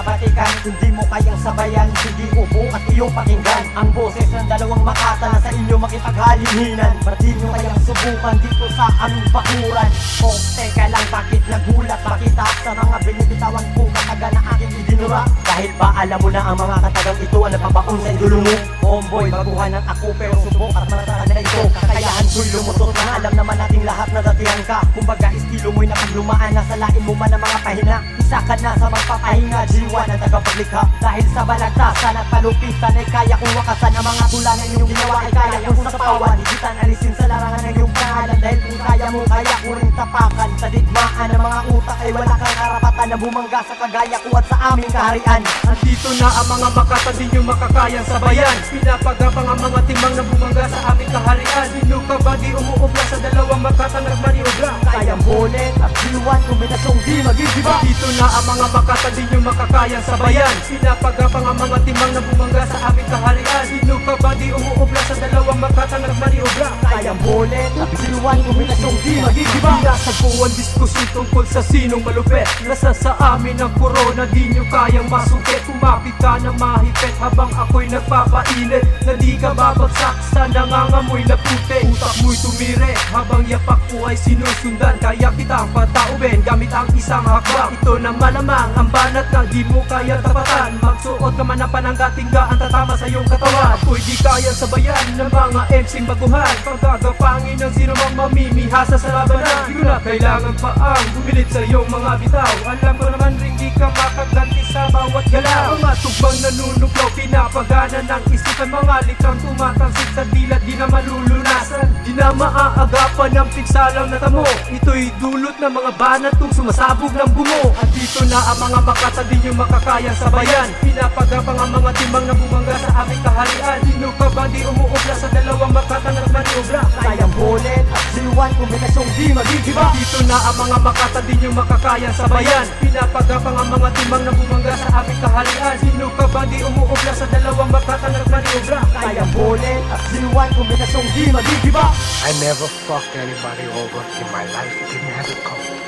babatikan. Hindi mo kayang sabayan, sige upo at iyong pakinggan ang boses ng dalawang Makata na sa inyo makipaghalininan. Ba't di nyo kayang subukan dito sa aming bakuran? O teka lang, bakit nagulat ba kita sa mga binibitawan kong kataga na aking idinura? Dahil ba alam mo na ang mga katagang ito ang napapaon sa idolo mo? Homeboy, baguhan ng ako pero subok at maratahan na ito. Kakayahan ko'y lumusot na alam naman nating lahat na datihan ka. Kumbaga estilo mo'y napaglumaan na sa lain mo man ang mga pahina. Isa ka na sa magpapahinga, G1 ang tagapaglikha. Dahil sa balagtasan at palupitan ay kaya kong wakasan ang mga tula na inyong ginawa ay kaya kong sapawan. Higitan alisin sa larangan ng iyong pangalan. Dahil kung kaya mo, kaya ko rin tapakan. Sa digmaan ng mga utak ay wala kang karapatan na bumangga sa kagaya ko at sa aming kaharian. Andito na ang mga Makata, di nyo makakayang sabayan. Pinapagapang ang mga timang na bumangga sa aming kaharian. Sino ka ba di umuubla sa dalawang Makata nagmaniobra? Kayang bullet at G1, kombinasyong di magigiba. Dito na ang mga Makata, di nyo makakayang sabayan. Pinapagapang ang mga timang na bumangga sa aming kaharian. Sino ka ba di umuubla sa dalawang Makata nagmaniobra? Kayang bullet at G1, kombinasyong di magigiba. Pinasagpuan diskusyon tungkol sa sinong malupet. Nasa sa amin ang corona, di nyo kayang masukit. Kumapit ka ng mahigpit habang ako'y nagpapainit. Na di ka babagsak sa nangangamoy na puti. Utak mo'y tumire habang yapak ko ay sinusundan. Kaya kitang pataubin gamit ang isang hakbang. Ito na malamang ang banat na di mo kaya tapatan. Magsuot ka man ng pananggatingga ang tatama sa iyong katawan. Ako'y di kaya sabayan ng mga MC'ng baguhan. Pagkagapangin ng sino mang mamimihasa sa labanan. Di ko na kailangan pa ang bumilit sa iyong mga bitaw. Alam ko naman rin di ka makaganti sa bawat galaw. Mga tugbang nanunuklaw, pinapagana ng isipan. Mga likrang tumatalsik sa dila, di na malulunasan. Di na maaagapan ng pigsalang natamo. Ito'y dulot ng mga banat kung sumasabog ng bumo. At dito na ang mga Makata, di nyo makakayang sabayan. Pinapagapang ang mga timang na bumangga sa aming kaharian. Sino ka ba di umuubla sa dalawang Makata nagmaniobra? Kayang bullet at G1, kombinasyong di magigiba. Dito na ang mga Makata, di nyo makakayang sabayan. Pinapagapang ang mga timang na bumangga sa aming kaharian. Sino ka ba di umuubla sa dalawang Makata nagmaniobra? Kayang bullet at G1, kombinasyong di magigiba. I never fucked anybody over in my life. Didn't have it coming.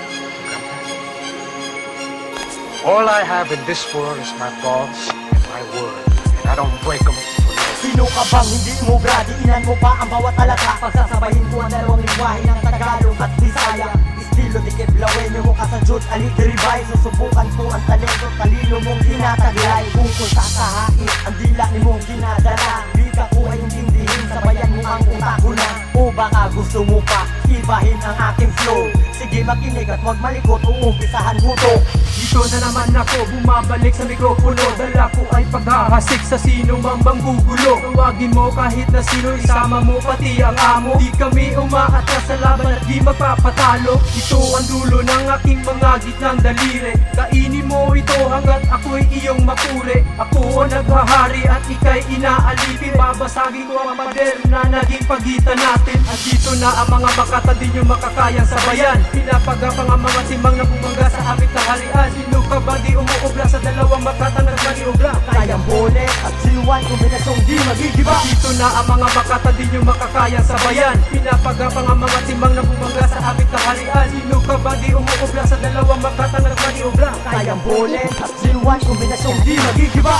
All I have in this world is my thoughts and my word. And I don't break them for no. Sino ka bang hindi mo gradiinan mo pa ang bawat talata? Pagsasabayin ko ang dalawang lingwahe ng Tagalog at Bisaya. Estilo di Keblawenyo mo ka sa Jud Aligribay. Susubukan ko ang talento, talino mong tinataglay. Kung sasahain ang dila ni mong ginadala, di ka ko ay intindihin, sabayan mo ang utak ko na. O baka gusto mo pa ibahin ang aking flow? Sige makinig at huwag malikot, uumpisahan mo to. Dito na naman ako, bumabalik sa mikropono. Dala ko ay paghahasik sa sino mang manggugulo. Tawagin mo kahit na sino, isama mo pati ang amo. Di kami umaatras sa laban at di magpapatalo. Ito ang dulo ng aking mga gitnang daliri. Kainin mo ito hanggat ako'y iyong mapuri. Ako ang naghahari at ika'y inaalipin. Babasagin ko ang pader na naging pagitan natin. At dito na ang mga Makata, di nyo makakayang sabayan. Pinapagapang ang mga timang na bumangga sa aming kaharian. Sino ka ba di umuubla sa dalawang Makata nagmaniobra? Kayang bullet at G1, kombinasyong di magigiba. Dito na ang mga Makata, di nyo makakayang sabayan. Pinapagapang ang mga timang na bumangga sa aming kaharian. Sino ka ba di umuubla sa dalawang Makata nagmaniobra? Kayang bullet at G1, kombinasyong di magigiba.